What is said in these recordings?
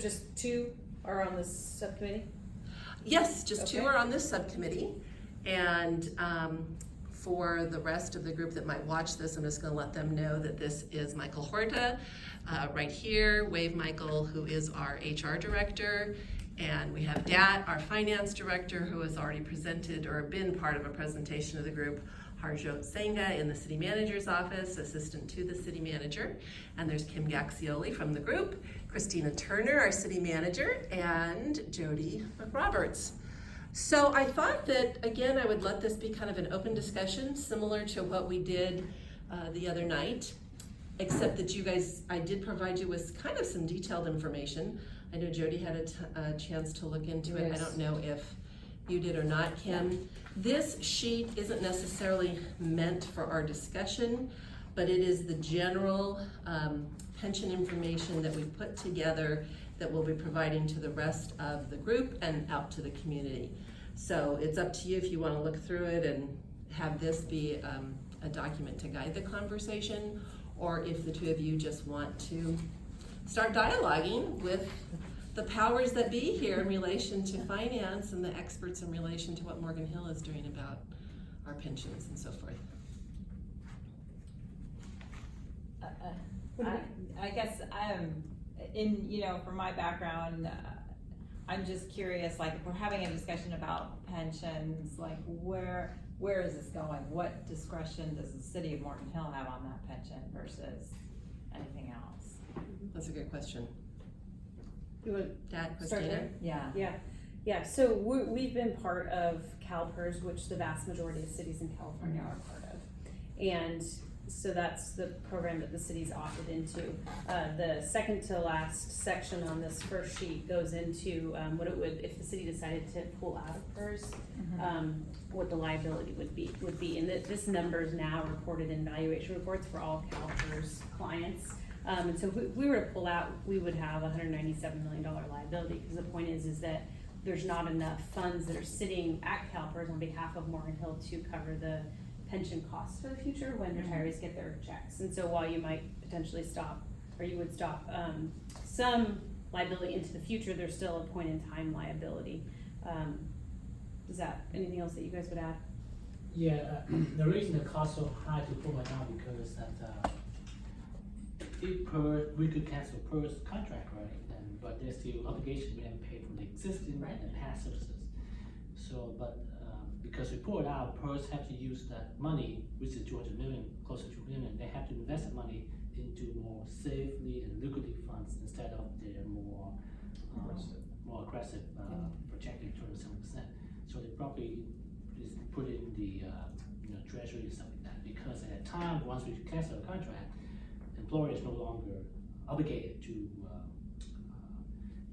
just two are on this subcommittee? Yes, just two Okay. are on this subcommittee. And for the rest of the group that might watch this, I'm just gonna let them know that this is Michael Horta, right here, wave Michael, who is our HR director. And we have Dat, our finance director, who has already presented or been part of a presentation of the group. Harjot Senga in the city manager's office, assistant to the city manager. And there's Kim Gaxioli from the group, Christina Turner, our city manager, and Jody McRoberts. So I thought that, again, I would let this be kind of an open discussion, similar to what we did the other night, except that you guys, I did provide you with kind of some detailed information. I know Jody had a chance to look into it. I Yes. don't know if you did or not, Kim. This sheet isn't necessarily meant for our discussion, but it is the general pension information that we put together that we'll be providing to the rest of the group and out to the community. So it's up to you if you want to look through it and have this be a document to guide the conversation, or if the two of you just want to start dialoguing with the powers that be here in relation to finance and the experts in relation to what Morgan Hill is doing about our pensions and so forth. I guess from my background, I'm just curious, like, if we're having a discussion about pensions, like, where is this going? What discretion does the city of Morgan Hill have on that pension versus anything else? That's a good question. You want Dad, to start Christina? there? Yeah, so we've been part of CalPERS, which the vast majority of cities in California are part of. And so that's the program that the city's opted into. The second to last section on this first sheet goes into what it would, if the city decided to pull out of PERS, what the liability would be. And this number is now reported in valuation reports for all CalPERS clients. And so if we were to pull out, we would have a $197 million liability, because the point is that there's not enough funds that are sitting at CalPERS on behalf of Morgan Hill to cover the pension costs for the future when retirees get their checks. And so while you might potentially stop, or you would stop some liability into the future, there's still a point in time liability. Is that anything else that you guys would add? Yeah, the reason the cost so high to pull it down because that we could cancel PERS contract, right? But there's still obligation we haven't paid for the existing Right. and past services. So, because we pull it out, PERS have to use that money, which is 200 million, close to 200 million. They have to invest that money into more safely and lucrative funds instead of their more aggressive projecting 27%. So they probably just put it in the treasury or something like that. Because at that time, once we cancel the contract, employer is no longer obligated to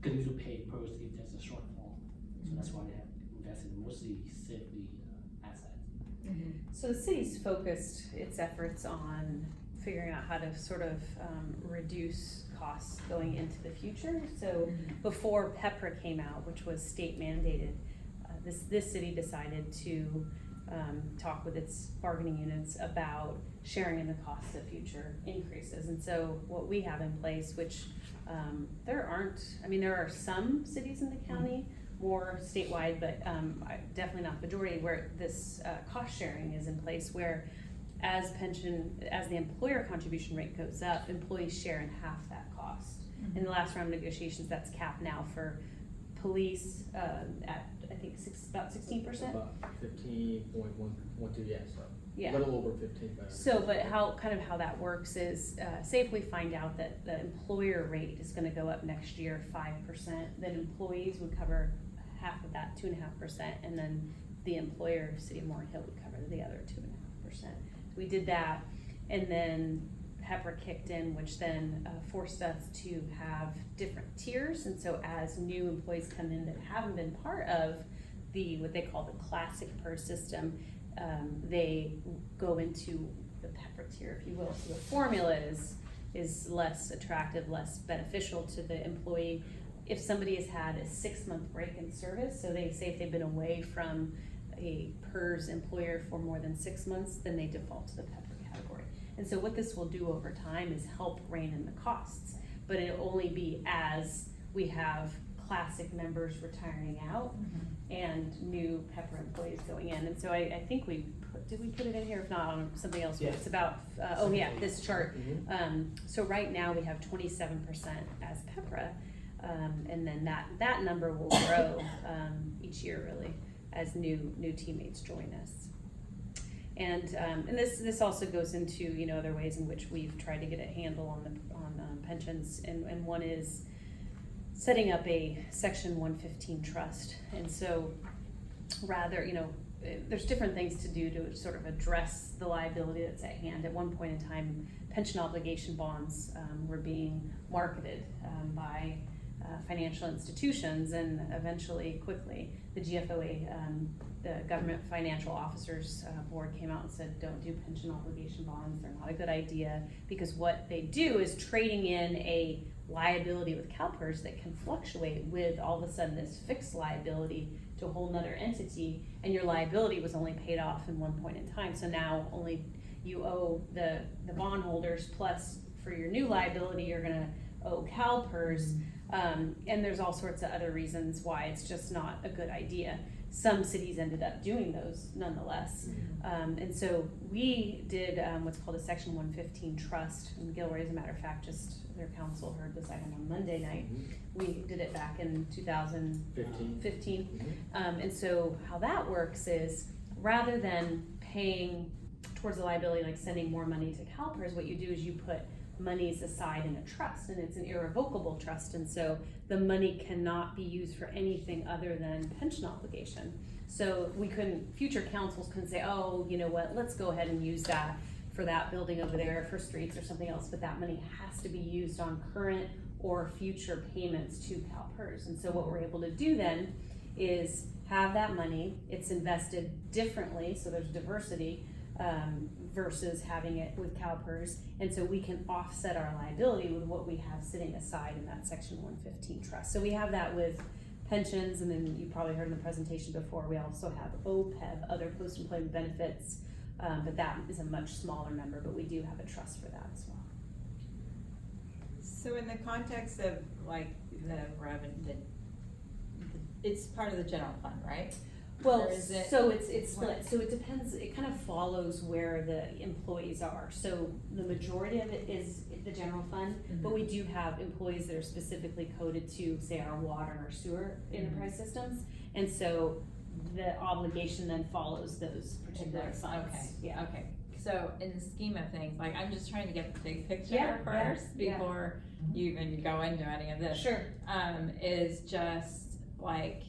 continue to pay PERS if there's a shortfall. So that's why they have invested in mostly safely assets. So the city's focused its efforts on figuring out how to sort of reduce costs going into the future. So before PEPRA came out, which was state mandated, this city decided to talk with its bargaining units about sharing in the costs of future increases. And so what we have in place, which there are some cities in the county, more statewide, but definitely not the majority, where this cost sharing is in place, where as the employer contribution rate goes up, employees share in half that cost. In the last round of negotiations, that's capped now for police at I think about 16%. About 15.112, yes. Yeah. A little over 15. So, but how that works is, say if we find out that the employer rate is gonna go up next year 5%, then employees would cover half of that, 2.5%, and then the employer, City of Morgan Hill, would cover the other 2.5%. We did that, and then PEPRA kicked in, which then forced us to have different tiers. And so as new employees come in that haven't been part of what they call the classic PERS system, they go into the PEPRA tier, if you will. So the formula is less attractive, less beneficial to the employee. If somebody has had a 6-month break in service, so they say if they've been away from a PERS employer for more than 6 months, then they default to the PEPRA category. And so what this will do over time is help rein in the costs, but it'll only be as we have classic members retiring out and new Pepper employees going in. And so I think did we put it in here? If not, on something else, Yeah. it's about, this chart. So right now we have 27% as Pepra, and then that number will grow, each year really, as new teammates join us. And this also goes into, you know, other ways in which we've tried to get a handle on pensions, and one is setting up a Section 115 trust. And so rather, you know, there's different things to do to sort of address the liability that's at hand. At one point in time, pension obligation bonds were being marketed by financial institutions, and eventually, quickly, the GFOA, the Government Financial Officers Board, came out and said, don't do pension obligation bonds, they're not a good idea, because what they do is trading in a liability with CalPERS that can fluctuate with all of a sudden this fixed liability to a whole nother entity, and your liability was only paid off in one point in time, so now only you owe the bondholders, plus for your new liability you're gonna owe CalPERS. And there's all sorts of other reasons why it's just not a good idea. Some cities ended up doing those nonetheless. And so we did what's called a Section 115 trust, and Gilroy, as a matter of fact, just their council heard this item on Monday night. We did it back in 2015. And so how that works is, rather than paying towards the liability, like sending more money to CalPERS, what you do is you put monies aside in a trust, and it's an irrevocable trust, and so the money cannot be used for anything other than pension obligation. So future councils couldn't say, oh, you know what, let's go ahead and use that for that building over there, for streets or something else, but that money has to be used on current or future payments to CalPERS. And so what we're able to do then is have that money, it's invested differently, so there's diversity, versus having it with CalPERS, and so we can offset our liability with what we have sitting aside in that Section 115 trust. So we have that with pensions, and then you probably heard in the presentation before, we also have OPEB, other post-employment benefits, but that is a much smaller number, but we do have a trust for that as well. So in the context of like the revenue, it's part of the general fund, right? Well, Or is it- so it's split, so it depends, it kind of follows where the employees are. So the majority of it is the general fund, but we do have employees that are specifically coded to, say, our water or sewer enterprise systems. And so the obligation then follows those particular funds. Okay, Yeah. okay. So in the scheme of things, like, I'm just trying to get the big picture Yeah, first yeah. before you even go into any of this. Sure. Is just like,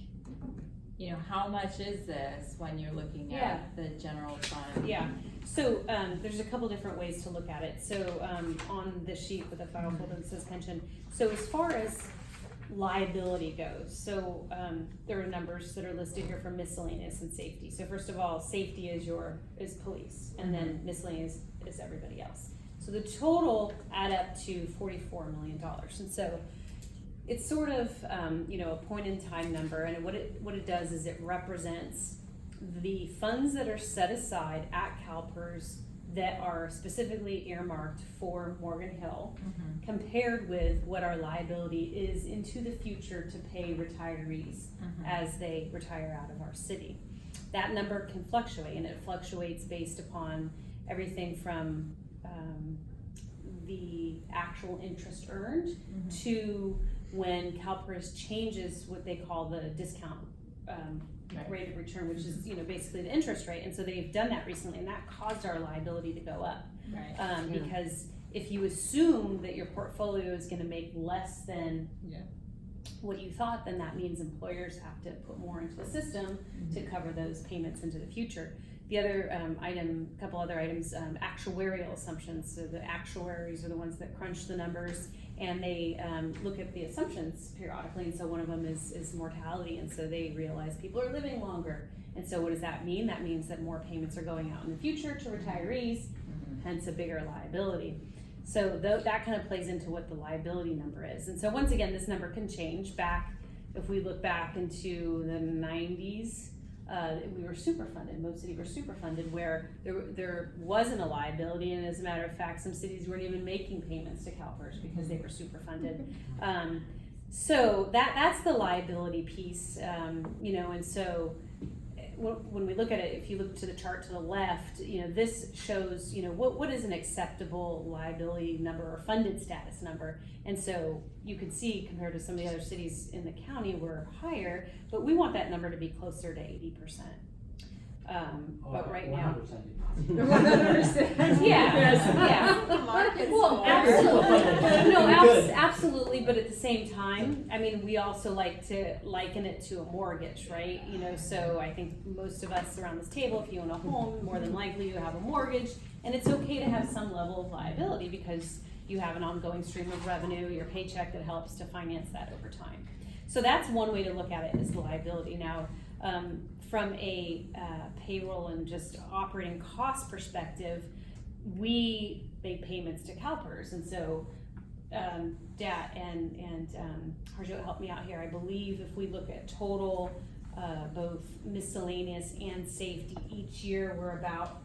you know, how much is this when you're looking Yeah. at the general fund? Yeah, so, there's a couple different ways to look at it. So, on the sheet with the file folder that says pension, so as far as liability goes, so, there are numbers that are listed here for miscellaneous and safety. So first of all, safety is police, and then miscellaneous is everybody else. So the total add up to $44 million, and so it's sort of, a point in time number, and what it does is it represents the funds that are set aside at CalPERS that are specifically earmarked for Morgan Hill, compared with what our liability is into the future to pay retirees as they retire out of our city. That number can fluctuate, and it fluctuates based upon everything from the actual interest earned to when CalPERS changes what they call the discount rate of return, which is basically the interest rate. And so they've done that recently, and that caused our liability to go up. Right. Because if you assume that your portfolio is going to make less than what you thought, then that means employers have to put more into the system to cover those payments into the future. The other couple other items, actuarial assumptions. So the actuaries are the ones that crunch the numbers, and they look at the assumptions periodically. And so one of them is mortality, and so they realize people are living longer. And so what does that mean? That means that more payments are going out in the future to retirees, hence a bigger liability. So that kind of plays into what the liability number is. And so once again, this number can change. If we look back into the 90s, we were super funded. Most cities were super funded, where there wasn't a liability, and as a matter of fact, some cities weren't even making payments to CalPERS because they were super funded. So that's the liability piece, you know, and so when we look at it, if you look to the chart to the left, you know, this shows, you know, what is an acceptable liability number or funded status number. And so you can see compared to some of the other cities in the county, we're higher, but we want that number to be closer to 80%. But right now. 100%. 100%. Yeah. The market's Well, for. absolutely. No, Good. absolutely, but at the same time, I mean, we also like to liken it to a mortgage, right? You know, so I think most of us around this table, if you own a home, more than likely you have a mortgage, and it's okay to have some level of liability because you have an ongoing stream of revenue, your paycheck that helps to finance that over time. So that's one way to look at it, is the liability. Now, from a payroll and just operating cost perspective, we make payments to CalPERS, and so Dat and Harjot helped me out here. I believe if we look at total, both miscellaneous and safety, each year we're about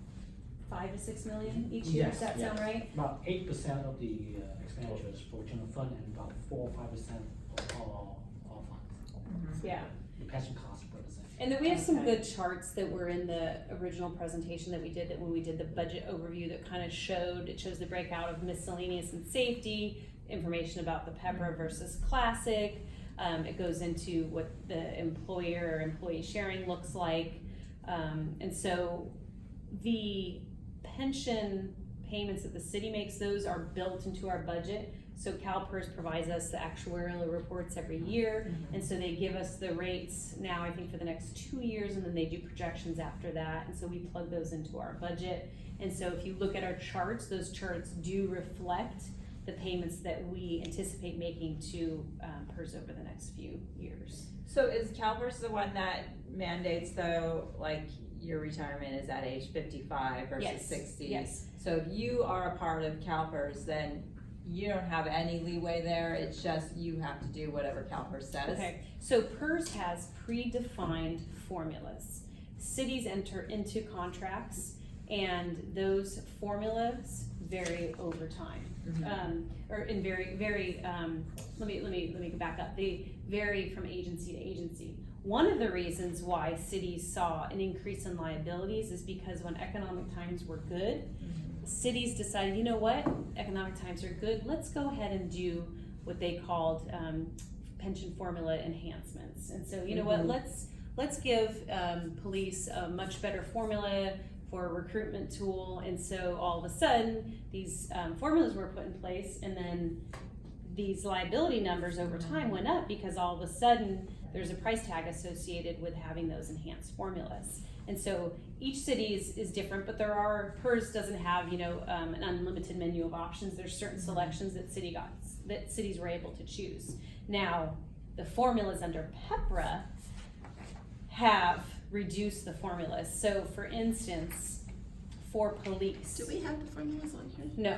5 to 6 million each year. Does that sound right? About 8% of the expenditures for general fund and about 4 or 5% of all funds. Yeah. The pension costs represent. And then we have some Okay. good charts that were in the original presentation that we did, that when we did the budget overview, that kind of shows the breakout of miscellaneous and safety, information about the PEPRA versus classic. It goes into what the employer or employee sharing looks like. And so the pension payments that the city makes, those are built into our budget. So CalPERS provides us the actuarial reports every year, and so they give us the rates now, I think, for the next 2 years, and then they do projections after that, and so we plug those into our budget. And so if you look at our charts, those charts do reflect the payments that we anticipate making to PERS over the next few years. So is CalPERS the one that mandates though, like your retirement is at age 55 versus Yes. 60? Yes. So if you are a part of CalPERS, then you don't have any leeway there, it's just you have to do whatever CalPERS says? Okay, so PERS has predefined formulas. Cities enter into contracts, and those formulas vary over time. Or in let me go back up. They vary from agency to agency. One of the reasons why cities saw an increase in liabilities is because when economic times were good, cities decided, you know what, economic times are good, let's go ahead and do what they called pension formula enhancements. And so, you know what, let's give police a much better formula for a recruitment tool. And so all of a sudden, these formulas were put in place, and then these liability numbers over time went up because all of a sudden there's a price tag associated with having those enhanced formulas. And so each city is different, but PERS doesn't have, you know, an unlimited menu of options. There's certain selections that cities were able to choose. Now, the formulas under PEPRA have reduced the formulas. So for instance, for police. Do we have the formulas on here? No.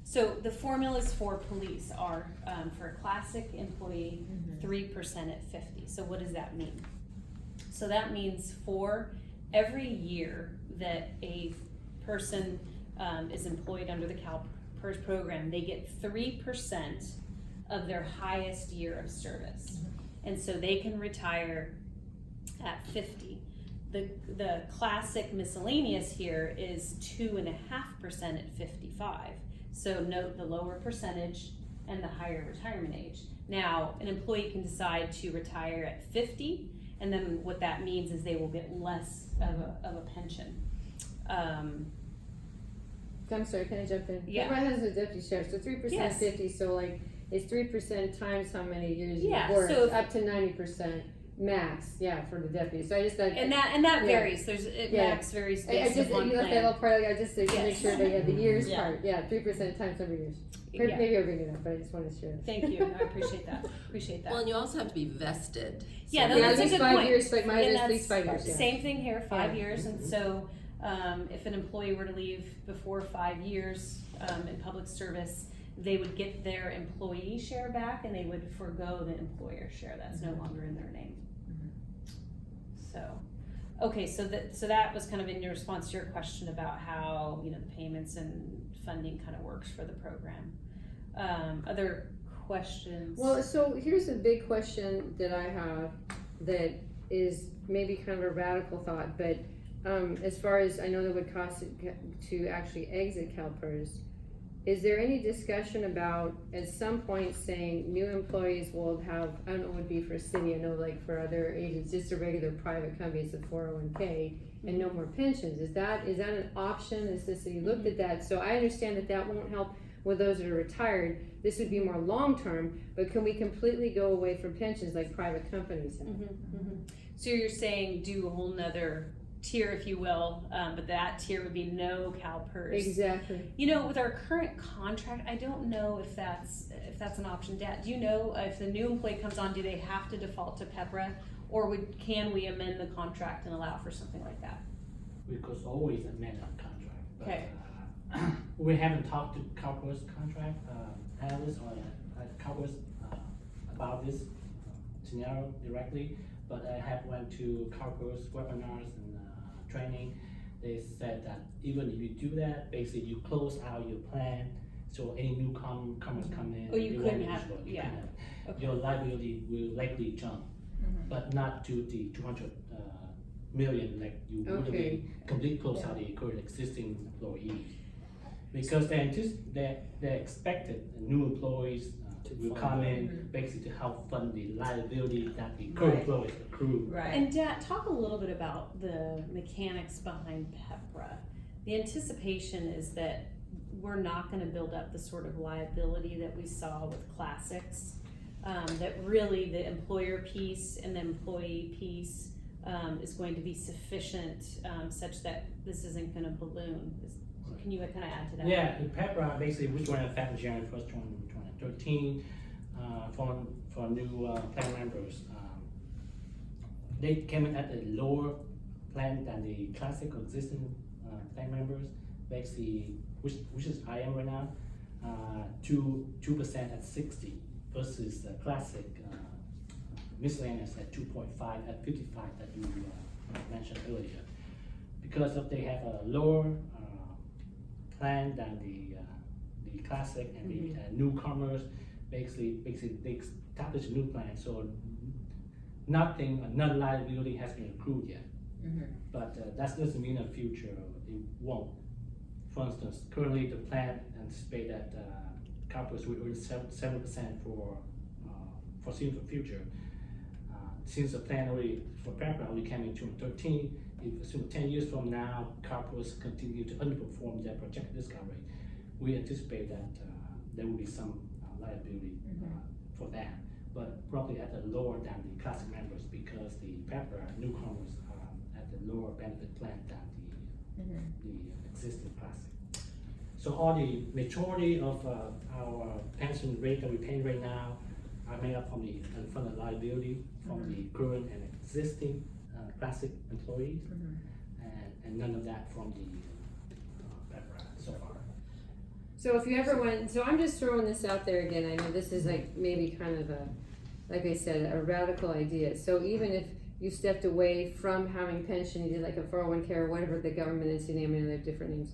So the formulas for police are, for a classic employee, 3% at 50. So what does that mean? So that means for every year that a person is employed under the CalPERS program, they get 3% of their highest year of service. And so they can retire at 50. The classic miscellaneous here is 2.5% at 55. So note the lower percentage and the higher retirement age. Now, an employee can decide to retire at 50, and then what that means is they will get less of a pension. I'm sorry, can I jump in? Yeah. My husband's a deputy sheriff, so 3% Yes. 50, so like, it's 3% times how many years Yeah, you've worked, so- up to 90% max, yeah, for the deputy, so I just thought. And that Yeah. varies. Yeah. Max varies I based just, upon you left that plan. little part, like, I just to make Yes. sure they had the years Yeah. part, yeah, 3% times number of years. Yeah. Maybe I'll bring it up, but I just wanted to share it. Thank you. I appreciate that. Appreciate that. Well, and you also have to be vested. Yeah, no, Yeah, that's at a least good 5 point. years, like mine And is at least 5 years, yeah. Same thing here, 5 Yeah. years, and so if an employee were to leave before 5 years in public service, they would get their employee share back, and they would forego the employer share. That's no longer in their name. So, okay, so that was kind of in your response to your question about how, you know, the payments and funding kind of works for the program. Other questions? Well, so here's a big question that I have that is maybe kind of a radical thought, but as far as I know that would cost to actually exit CalPERS, is there any discussion about at some point saying new employees will have, I don't know what it would be for a city, I know like for other agents, just a regular private company, it's a 401k and no more pensions. Is that an option? Is the city looked at that? So I understand that that won't help with those that are retired. This would be more long-term, but can we completely go away from pensions like private companies have? So you're saying do a whole nother tier, if you will, but that tier would be no CalPERS. Exactly. You know, with our current contract, I don't know if that's an option. Dad, do you know if the new employee comes on, do they have to default to PEPRA, or can we amend the contract and allow for something like that? We could always amend our contract, but, Okay. We haven't talked to CalPERS contract, analysts or CalPERS, about this scenario directly, but I have went to CalPERS webinars and, training. They said that even if you do that, basically you close out your plan, so any newcomers come in. Oh, you they couldn't won't have- insure, you yeah. couldn't have. Okay. Your liability will likely jump, but not to the 200 million like you would Okay. be complete close out the current existing employees. Because they expected new employees will come in basically to help fund the liability that the current Right. employees accrue. Right. And Dad, talk a little bit about the mechanics behind PEPRA. The anticipation is that we're not gonna build up the sort of liability that we saw with classics. That really the employer piece and the employee piece is going to be sufficient, such that this isn't gonna balloon. Can you kind of add to that? Yeah, the PEPRA basically, which went effective January 1st, 2013, for new plan members. They came in at a lower plan than the classic existing plan members, basically, which is I am right now, 2% at 60 versus the classic miscellaneous at 2.5 at 55 that you mentioned earlier. Because they have a lower plan than the classic and the newcomers, basically they establish a new plan, so none liability has been accrued yet. But that doesn't mean in the future it won't. For instance, currently the plan anticipate that CalPERS will earn 7% for foreseeable future. Since the plan already for PEPRA only came in 2013, if assume 10 years from now, CalPERS continue to underperform their projected discount rate, we anticipate that there will be some liability for that, but probably at a lower than the classic members because the PEPRA newcomers are at the lower benefit plan than the existing classic. So all the majority of our pension rate that we're paying right now are made up from the unfunded liability from the current and existing classic employees, and none of that from the PEPRA so far. So if you ever went, so I'm just throwing this out there again, I know this is like maybe kind of a, like I said, a radical idea. So even if you stepped away from having pension, you did like a 401k or whatever the government is naming, they have different names,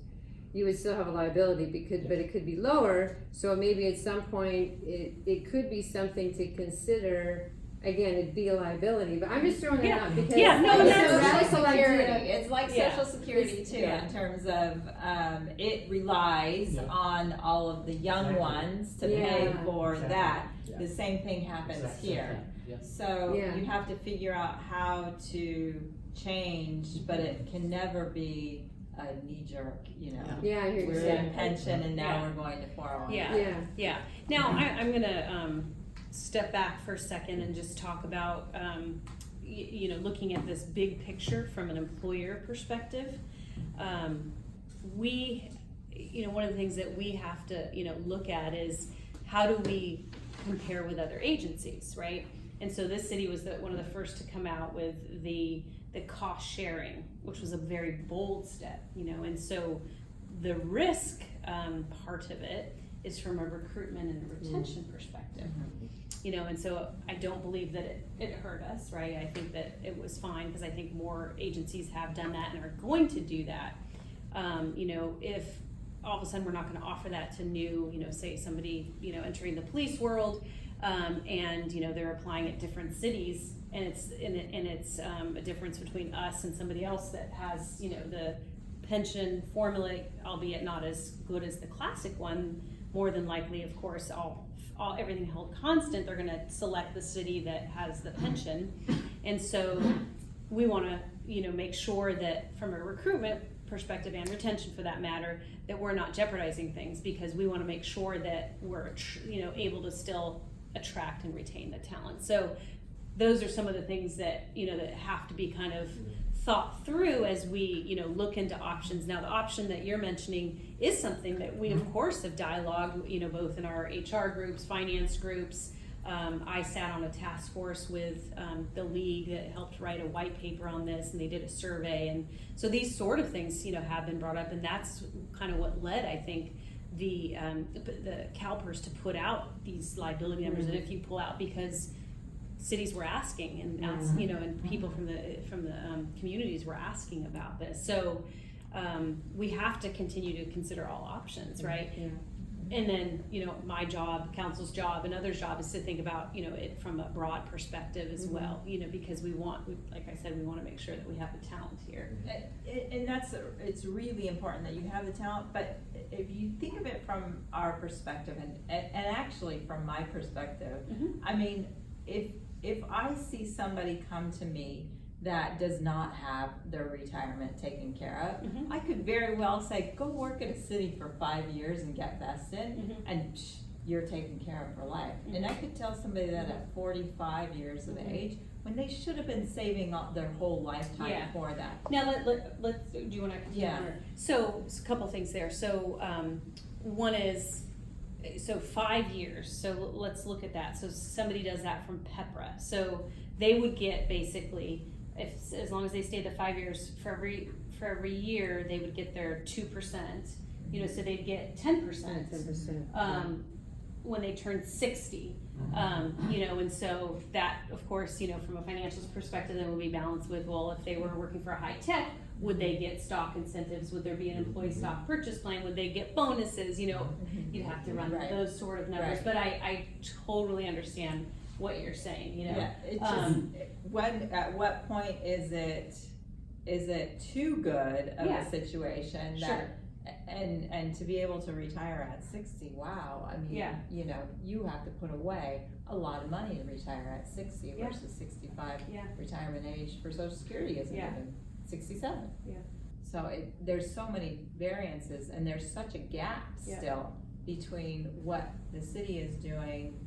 you would still have a liability because, but it could be lower, so maybe at some point it could be something to consider. Again, it'd be a liability, but I'm just throwing it out because Yeah, no, It's that's- Social radical Security, idea. it's like Yeah. Social Security too, Yeah. in terms of, it relies Yeah. on all of the young Exactly. ones to pay Yeah. for Exactly. that. Yeah. The same thing happens Exact same here. thing, yeah. So Yeah. you have to figure out how to change, but it can never be a knee jerk, you know. Yeah, I hear you We're saying. in pension and now Yeah. we're going to 401. Yeah. Yeah. Now I'm gonna step back for a second and just talk about you know, looking at this big picture from an employer perspective. We, you know, one of the things that we have to, you know, look at is how do we compare with other agencies, right? And so this city was one of the first to come out with the cost sharing, which was a very bold step, you know, and so the risk part of it is from a recruitment and retention perspective. You know, and so I don't believe that it hurt us, right? I think that it was fine because I think more agencies have done that and are going to do that. You know, if all of a sudden we're not gonna offer that to new, say somebody, entering the police world, and, they're applying at different cities, and it's a difference between us and somebody else that has, the pension formula, albeit not as good as the classic one. More than likely, of course, everything held constant, they're gonna select the city that has the pension. And so we wanna, make sure that from a recruitment perspective and retention for that matter, that we're not jeopardizing things, because we wanna make sure that we're, able to still attract and retain the talent. So those are some of the things that, that have to be kind of thought through as we, look into options. Now, the option that you're mentioning is something that we, of course, have dialogued, both in our HR groups, finance groups. I sat on a task force with the league that helped write a white paper on this, and they did a survey. And so these sort of things, have been brought up, and that's kind of what led, I think, the CalPERS to put out these liability numbers. And if you pull out, because cities were asking, and and people from the communities were asking about this. So we have to continue to consider all options, right? Yeah. And then, my job, council's job, and others' job is to think about, it from a broad perspective as well, because like I said, we want to make sure that we have the talent here. And it's really important that you have the talent, but if you think of it from our perspective, and actually from my perspective, I mean, if I see somebody come to me that does not have their retirement taken care of, I could very well say, go work at a city for 5 years and get vested, and you're taken care of for life. And I could tell somebody that at 45 years of age, when they should have been saving up their whole lifetime for that. Now, let's, do you want to continue? Yeah. So, a couple things there. So, one is, 5 years. So let's look at that. So somebody does that from PEPRA. So they would get basically, as long as they stayed the 5 years, for every year, they would get their 2%. So they'd get 10%. 10%. When they turn 60. And so that, of course, from a financial perspective, then would be balanced with, well, if they were working for a high tech, would they get stock incentives? Would there be an employee stock purchase plan? Would they get bonuses? You'd have to run those sort of numbers. Right. But I totally understand what you're saying, Yeah, it's just, at what point is it too good of a situation that, and to be able to retire at 60, wow, I mean, you have to put away a lot of money to retire at 60 versus 65. Retirement age for Social Security isn't even 67. So there's so many variances, and there's such a gap still between what the city is doing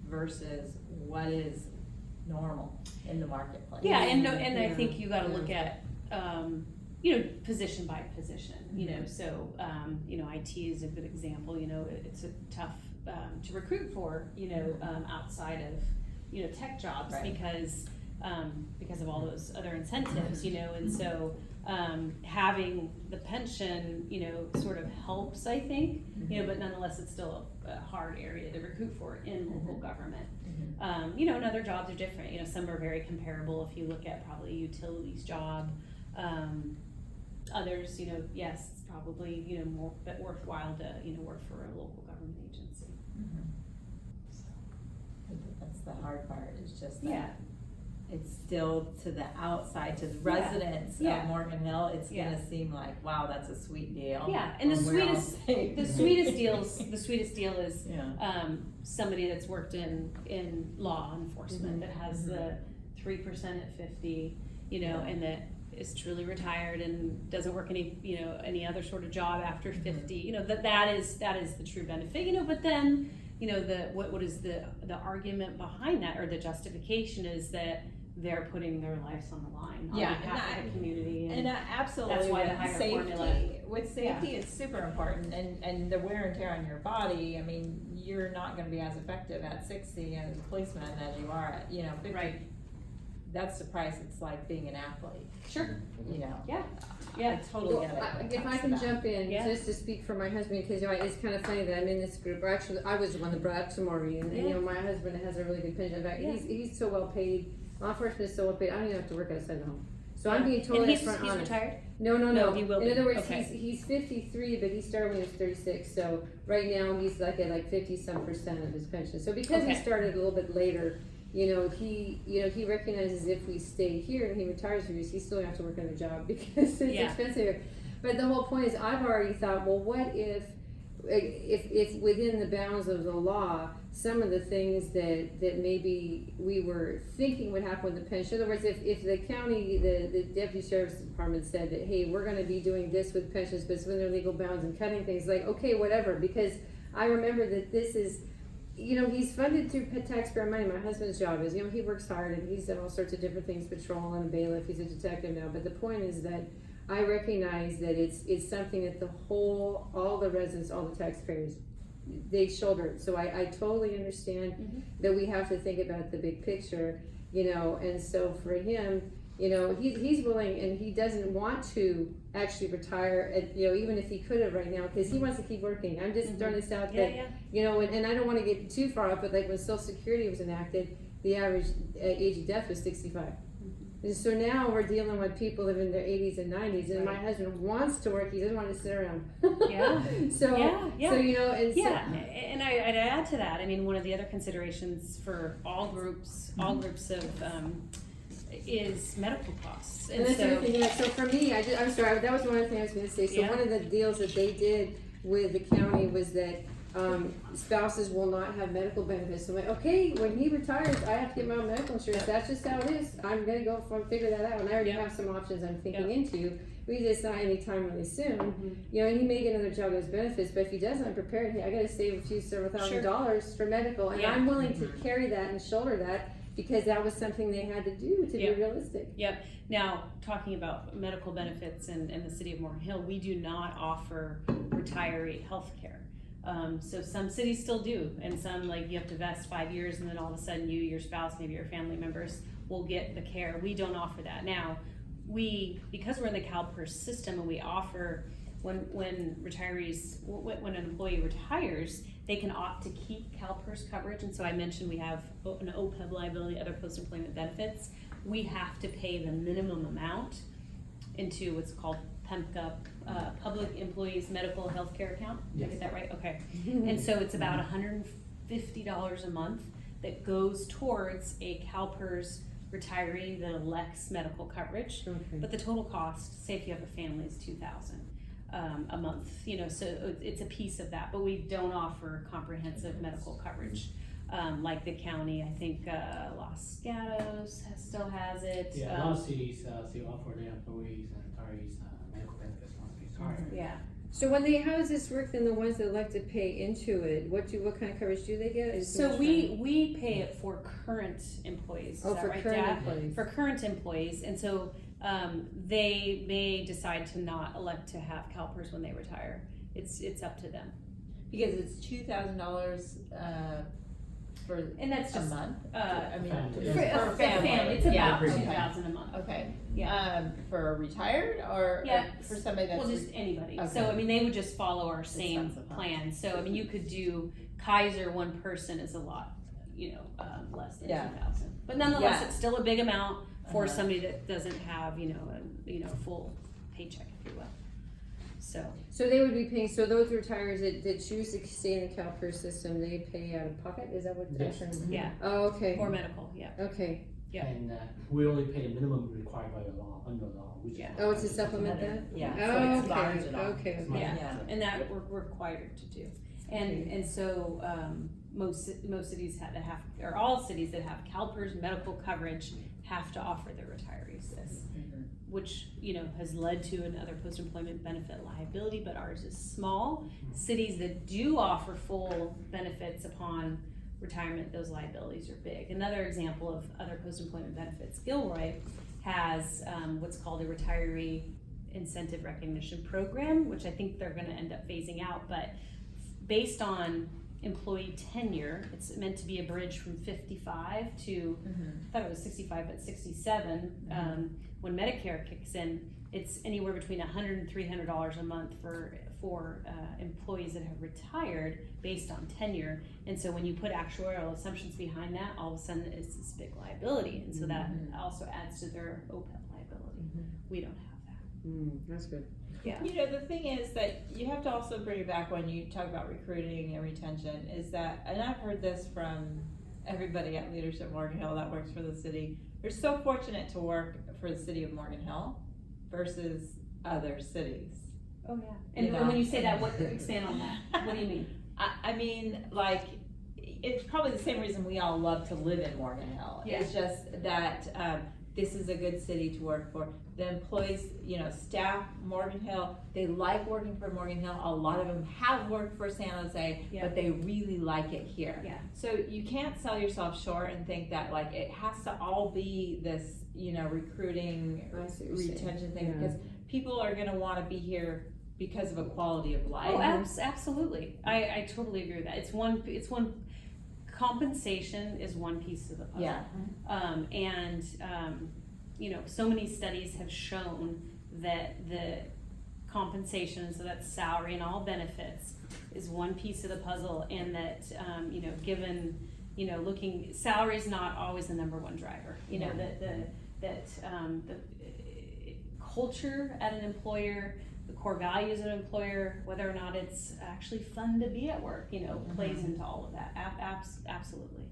versus what is normal in the marketplace. And I think you got to look at position by position. So IT is a good example. It's a tough to recruit for. Outside of tech jobs because of all those other incentives. And so having the pension sort of helps, I think. But nonetheless, it's still a hard area to recruit for in local government. And other jobs are different. Some are very comparable if you look at probably a utilities job. Others, yes, it's probably, more but worthwhile to, work for a local government agency. That's the hard part, it's just that it's still to the outside, to the residents of Morgan Hill, it's gonna seem like, wow, that's a sweet deal. And the We're all sweetest safe. the sweetest deal is somebody that's worked in law enforcement that has the 3% at 50, and that is truly retired and doesn't work any other sort of job after 50. That is the true benefit. But then what is the argument behind that, or the justification, is that they're putting their lives on the line on behalf of the community. And absolutely, that's why the with higher safety, formula. it's super important, and the wear and tear on your body. I mean, you're not going to be as effective at 60 as a policeman as you are at 50. Right. That's the price it's like being an athlete. Sure. I Yeah. totally Well, get it. when it if comes I to can that. jump in, Yeah. just to speak for my husband, because it's kind of funny that I'm in this group. Or actually, I was the one that brought up to Maureen, and my husband has a really good pension. In fact, he's so well paid. Law enforcement is so well paid. I don't even have to work outside the home. So I'm being And totally he's upfront honest. retired? No, No, he will In be. other words, Okay. he's 53, but he started when he was 36. So right now he's like at like 50% of his pension. So because he Okay. started a little bit later, he recognizes if we stay here and he retires here, he's still gonna have to work another job because it's Yeah. expensive. But the whole point is, I've already thought, well, what if within the bounds of the law, some of the things that maybe we were thinking would happen with the pension. In other words, if the county, the deputy sheriff's department said that, hey, we're gonna be doing this with pensions, but it's within their legal bounds and cutting things, like, okay, whatever, because I remember that this is, he's funded through taxpayer money. My husband's job is, he works hard and he's done all sorts of different things, patrol and a bailiff, he's a detective now, but the point is that I recognize that it's something that all the residents, all the taxpayers, they shoulder it. So I totally understand that we have to think about the big picture, and so for him, he's willing and he doesn't want to actually retire at, even if he could have right now, because he wants to keep working. I'm just throwing this out that, and I don't want to get too far off, but like when Social Security was enacted, the average age of death was 65. And so now we're dealing with people living in their 80s and 90s, and my husband wants to work, he doesn't want to sit around. Yeah. So, Yeah. so and Yeah, and I'd add to that. I mean, one of the other considerations for all groups of is medical costs, And that's the other thing, so for me, I'm sorry, that was one of the things I was gonna say. So Yeah. one of the deals that they did with the county was that spouses will not have medical benefits. So I'm like, okay, when he retires, I have to get my own medical insurance. That's just how it is. I'm gonna go figure that out. And I already Yeah. have some options I'm thinking Yeah. into. We just not anytime really soon. And he may get another job as benefits, but if he doesn't, I'm prepared. Hey, I gotta save several $1,000s for medical, and Yeah. I'm willing to carry that and shoulder that because that was something they had to do to Yeah. be realistic. Yep. Now, talking about medical benefits in the city of Morgan Hill, we do not offer retiree health care. So some cities still do, and some, like, you have to vest 5 years and then all of a sudden you, your spouse, maybe your family members will get the care. We don't offer that. Now, because we're in the CalPERS system and we offer when retirees, when an employee retires, they can opt to keep CalPERS coverage. And so I mentioned we have an OPEB liability, other post-employment benefits. We have to pay the minimum amount into what's called PEMCA, Public Employees Medical Healthcare Account. Did I get that right? Okay. And so it's about $150 a month that goes towards a CalPERS retiree that elects medical coverage. Okay. But the total cost, say if you have a family, is $2,000 a month. So it's a piece of that. But we don't offer comprehensive medical coverage. Like the county, I think Los Gatos still has it. Yeah, a lot of cities still offer their employees and retirees medical benefits once they retire. Yeah. So how does this work then, the ones that like to pay into it, what kind of coverage do they get? I just So understand. we pay it for current employees. Is Oh, that for right, current Dad? employees. For current employees, and so they may decide to not elect to have CalPERS when they retire. It's up to them, Because it's $2,000, for and that's a just month? Family. for a family. It's Yeah. about $2,000 a month. Okay. Yeah. For a retired or Yeah. for somebody that's? Well, just anybody. Okay. So I mean, they would just follow our same Expensive, huh? plan. So I mean, you could do Kaiser. One person is a lot, less than Yeah. 2,000. But nonetheless, Yeah. it's still a big amount for Uh-huh. somebody that doesn't have a full paycheck, if you will. So they would be paying, so those retirees that choose to stay in the CalPERS system, they pay out of pocket, is that what Yes. that's saying? yeah, Oh, okay, for medical, yeah. okay. Yeah. And we only pay the minimum required by the law, under law, which is. Yeah. Oh, it's to supplement that? Yeah. Oh, So it bars it okay, off. okay, It's okay. much Yeah. better. And that we're required to do. And so most cities that have, or all cities that have CalPERS medical coverage have to offer their retirees this, which has led to another post-employment benefit liability, but ours is small. Cities that do offer full benefits upon retirement, those liabilities are big. Another example of other post-employment benefits, Gilroy has what's called a retiree incentive recognition program, which I think they're gonna end up phasing out, but based on employee tenure. It's meant to be a bridge from 55 to, I thought it was 65, but 67. When Medicare kicks in, it's anywhere between $100 and $300 a month for employees that have retired based on tenure. And so when you put actuarial assumptions behind that, all of a sudden it's this big liability. And so that also adds to their OPEB liability. We don't have that. That's good. You know, the thing is that you have to also bring it back when you talk about recruiting and retention is that, and I've heard this from everybody at Leadership Morgan Hill that works for the city. They're so fortunate to work for the city of Morgan Hill versus other cities. Oh, yeah. And You know. when you say that, expand on that. What do you mean? I mean, like, it's probably the same reason we all love to live in Morgan Hill. Yeah. It's just that this is a good city to work for. The employees, you know, staff Morgan Hill, they like working for Morgan Hill. A lot of them have worked for San Jose, Yeah. but they really like it here. Yeah. So you can't sell yourself short and think that like it has to all be this, you know, recruiting, I see what you're saying. retention thing, Yeah. because people are gonna wanna be here because of a quality of life. Oh, absolutely. I totally agree with that. It's one, compensation is one piece of the puzzle. Yeah. You know, so many studies have shown that the compensation, so that's salary and all benefits, is one piece of the puzzle, and that, you know, given, you know, salary is not always the number one driver. You know, the culture at an employer, the core values of an employer, whether or not it's actually fun to be at work, you know, plays into all of that. Absolutely.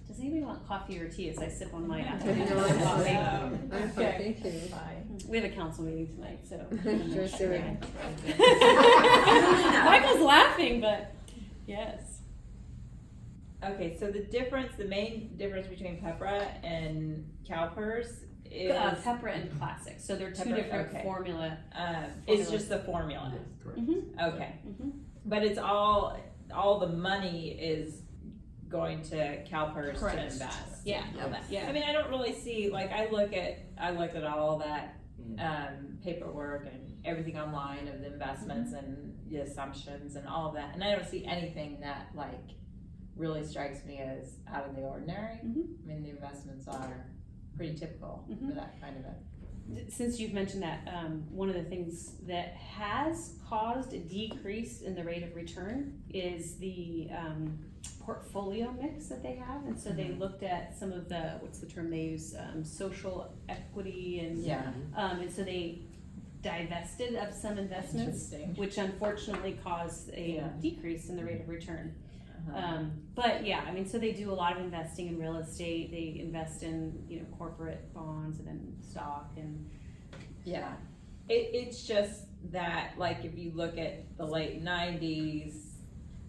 Does anybody want coffee or tea as I sip on my afternoon No, I'm coffee? fine. I'm fine, thank you. Fine. We have a council meeting tonight, so. Just do it. Michael's laughing, but yes. Okay, so the main difference between Pepra and CalPERS is Pepra and Classic, so they're two Pepra, different okay. formula. it's just the formula. Correct. Okay, Mhm. but it's all the money is going to CalPERS to Correct. invest. Yeah. Yeah. I mean, I don't really see, like, I looked at all that Mhm. paperwork and everything online of the investments and the assumptions and all of that, and I don't see anything that like really strikes me as out of the ordinary. Mhm. I mean, the investments are pretty typical Mhm. for that kind of a. Since you've mentioned that, one of the things that has caused a decrease in the rate of return is the portfolio mix that they have, and so they looked at some of the, what's the term they use, social equity, and Yeah. and so they divested of some investments, Interesting. which unfortunately caused a Yeah. decrease in the rate of return. Uh-huh. But yeah, I mean, so they do a lot of investing in real estate. They invest in, you know, corporate bonds and then stock and. Yeah, it's just that, like, if you look at the late 90s,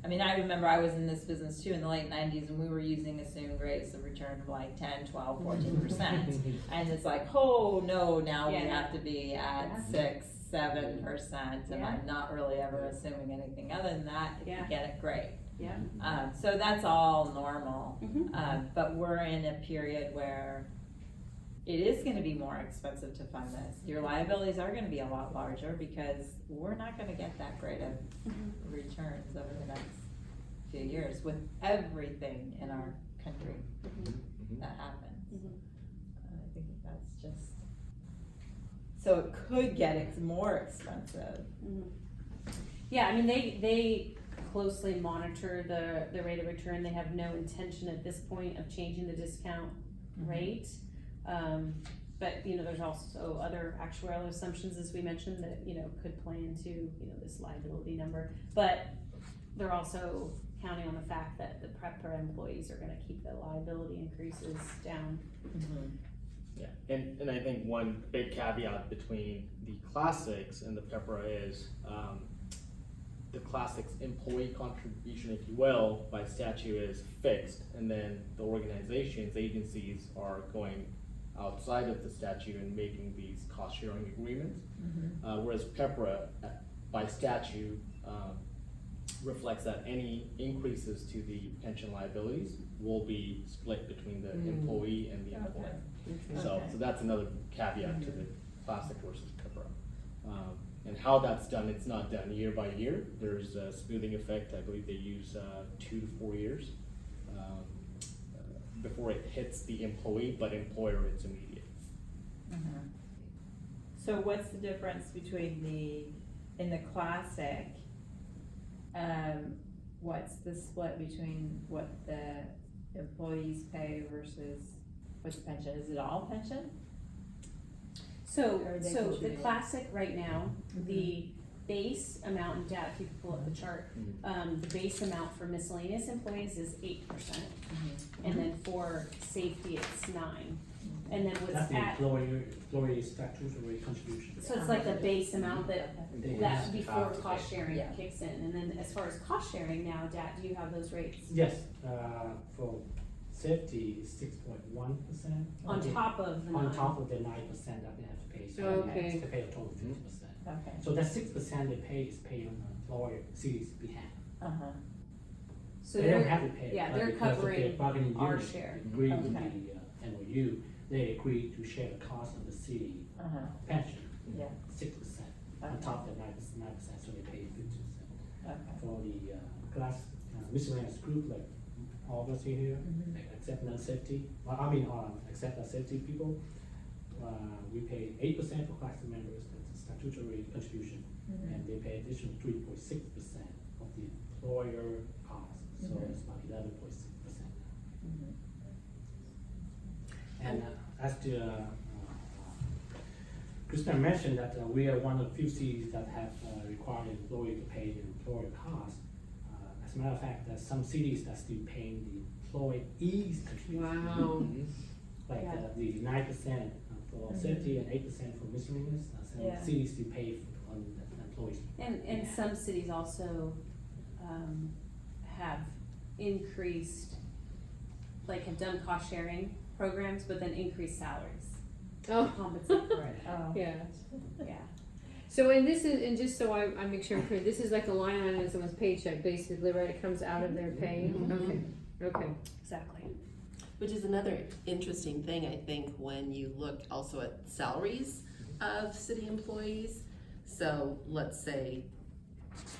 I mean, I remember I was in this business too in the late 90s, and we were using assumed rates of return of like 10, 12, 14%. And it's like, oh, no, now we Yeah. have to be at Yeah. 6, 7%, and Yeah. I'm not really ever assuming anything other than that. If Yeah. you get it, great. Yeah. So that's all normal. Mhm. But we're in a period where it is gonna be more expensive to fund this. Your liabilities are gonna be a lot larger because we're not gonna get that great of Mhm. returns over the next few years with everything in our country that happens. Mhm. I think that's just, so it could get more expensive. Yeah, I mean, they closely monitor the rate of return. They have no intention at this point of changing the discount rate. But, you know, there's also other actuarial assumptions, as we mentioned, that, you know, could play into, you know, this liability number. But they're also counting on the fact that the PREPA employees are gonna keep the liability increases down. Yeah, and I think one big caveat between the classics and the Pepra is, the classics employee contribution, if you will, by statute is fixed, and then the organizations, agencies are going outside of the statute and making these cost sharing agreements. Whereas Pepra, by statute, reflects that any increases to the pension liabilities will be split between the employee and the employer. So that's another caveat to the classic versus PEPRA. And how that's done, it's not done year by year. There's a smoothing effect. I believe they use 2 to 4 years before it hits the employee, but employer it's immediate. So what's the difference between in the classic, what's the split between what the employees pay versus what's the pension? Is it all pension? So, Or are they so the contributing? classic right now, the base amount, and Dad, if you could pull up the chart, the base amount for miscellaneous employees is 8%. And then for safety, it's 9%. And then what's That's the at, employee statutory contribution. so it's like the base amount that, They that have before to pay. cost sharing Yeah. kicks in. And then as far as cost sharing now, Dad, do you have those rates? Yes, for safety, 6.1%. On top of the 9? On top of the 9% that they have to pay, so Okay. they pay a total of 50%. Okay. So that 6% they pay is paid on the employer city's behalf. So They don't they're, have to pay. yeah, but they're because of covering their bargaining our unit share. Agreed with Okay. the MOU, they agreed to share the cost of the city pension, Yeah. 6%, on Okay. top of the 9%, so they pay 50%. Okay. For the class miscellaneous group, like all of us here, like except non-safety, except the safety people, we pay 8% for class members, that's a statutory contribution, and they pay additional 3.6% of the employer cost, so it's about 11.6%. And as the Christian mentioned that we are one of the few cities that have required the employee to pay the employer cost. As a matter of fact, there's some cities that still paying the employees contribution. Wow. Like Yeah. the 9% for safety and 8% for miscellaneous. Some Yeah. cities still pay on the employees. And Yeah. some cities also, have increased, like have done cost sharing programs, but then increased salaries to Oh, compensate for it. Oh. yeah. Yeah. So, and this is, and just so I make sure I'm clear, this is like a line item in someone's paycheck, basically, right? It comes out of their pay? Okay, okay. Exactly. Which is another interesting thing, I think, when you look also at salaries of city employees. So let's say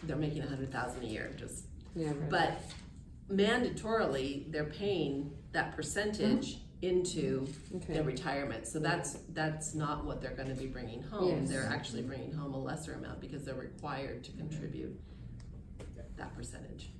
they're making 100,000 a year, just, Yeah, right. but mandatorily, they're paying that percentage into their Okay, retirement. So that's not what they're gonna be bringing home. Yes. They're actually bringing home a lesser amount because they're required to contribute that percentage.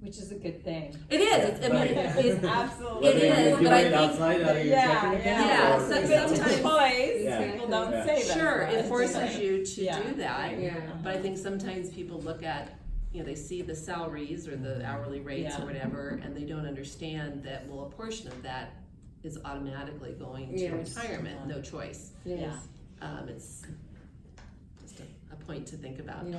Which is a good thing. It is, it's, I mean, it's, Absolutely. It is, but I think- outside out of your Yeah, checking account? yeah, or- so Sometimes sometimes- employees, Yeah. people don't Yeah. say that. sure, it but- forces you to Yeah. do that. yeah. But I think sometimes people look at, they see the salaries or the hourly rates Yeah. or whatever, and they don't understand that, well, a portion of that is automatically going to Yes. retirement, no choice. Yes, It's just a point to think about. yeah.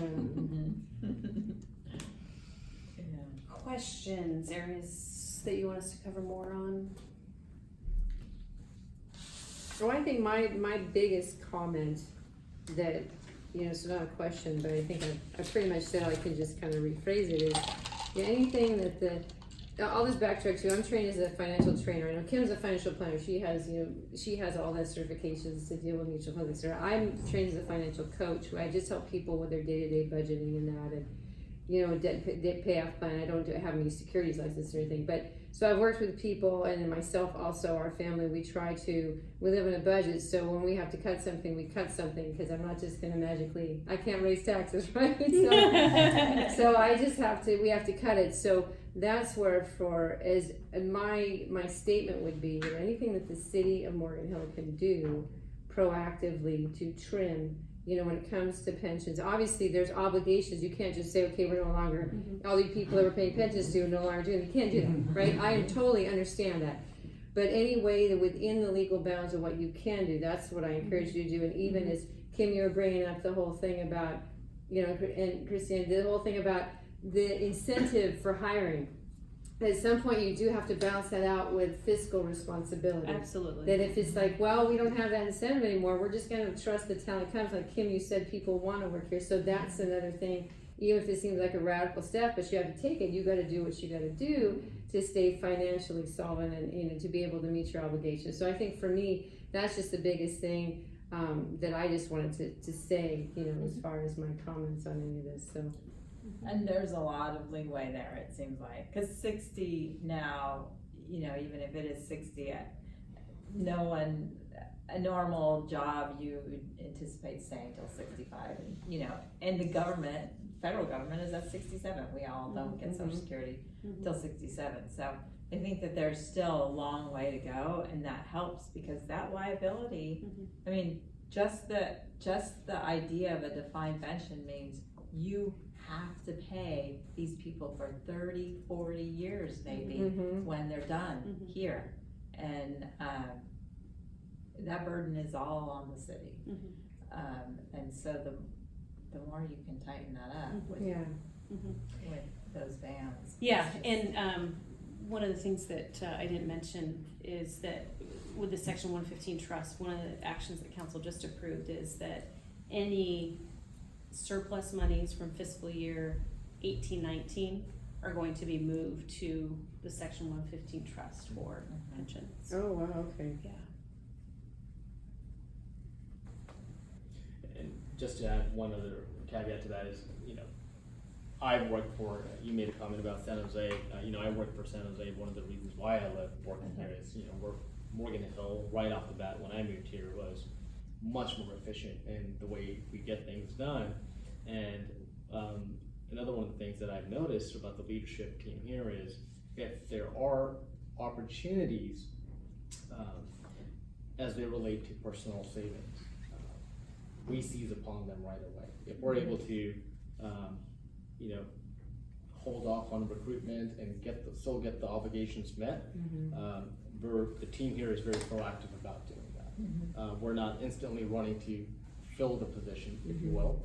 Questions, areas that you want us to cover more on? Well, I think my biggest comment that, it's not a question, but I think I pretty much said, I can just kind of rephrase it, is anything that I'll just backtrack to, I'm trained as a financial trainer. I know Kim's a financial planner. She has all that certifications to deal with mutual funds, etc. I'm trained as a financial coach, who I just help people with their day-to-day budgeting and that, and debt payoff plan. I don't have any securities license or anything, but so I've worked with people, and then myself also, our family, we live in a budget, so when we have to cut something, we cut something, because I'm not just gonna I can't raise taxes, right? So we have to cut it. So that's where my statement would be, anything that the city of Morgan Hill can do proactively to trim, when it comes to pensions. Obviously, there's obligations. You can't just say, okay, we're no longer, all these people that we're paying pensions to are no longer doing it. You can't do that, right? I totally understand that. But any way that within the legal bounds of what you can do, that's what I encourage you to do. And even as Kim, you were bringing up the whole thing about, and Christine, the whole thing about the incentive for hiring. At some point, you do have to balance that out with fiscal responsibility. Absolutely. That if it's like, well, we don't have that incentive anymore, we're just gonna trust the talent comes, like Kim, you said people wanna work here, so that's another thing. even if it seems like a radical step, but you have to take it, you gotta do what you gotta do to stay financially solvent and, you know, to be able to meet your obligations. So I think for me, that's just the biggest thing, that I just wanted to say, you know, as far as my comments on any of this, so. And there's a lot of leeway there, it seems like, cause 60 now, you know, even if it is 60, no one, a normal job, you would anticipate staying till 65, and, you know, and the government, federal government is at 67, we all don't get social security till 67, so I think that there's still a long way to go, and that helps, because that liability, I mean, just the idea of a defined pension means you have to pay these people for 30, 40 years maybe when they're done here. And that burden is all on the city. And so the more you can tighten that up with those bands. Yeah, and one of the things that I didn't mention is that with the Section 115 trust, one of the actions that council just approved is that any surplus monies from fiscal year 18-19 are going to be moved to the Section 115 trust for pensions. Oh, wow, okay. Yeah. And just to add one other caveat to that is, you know, I've worked for, you made a comment about San Jose, you know, I worked for San Jose. One of the reasons why I left working here is, you know, Morgan Hill, right off the bat when I moved here, was much more efficient in the way we get things done. And another one of the things that I've noticed about the leadership team here is if there are opportunities as they relate to personal savings, we seize upon them right away. If we're able to, you know, hold off on recruitment and still get the obligations met, the team here is very proactive about doing that. We're not instantly running to fill the position, if you will,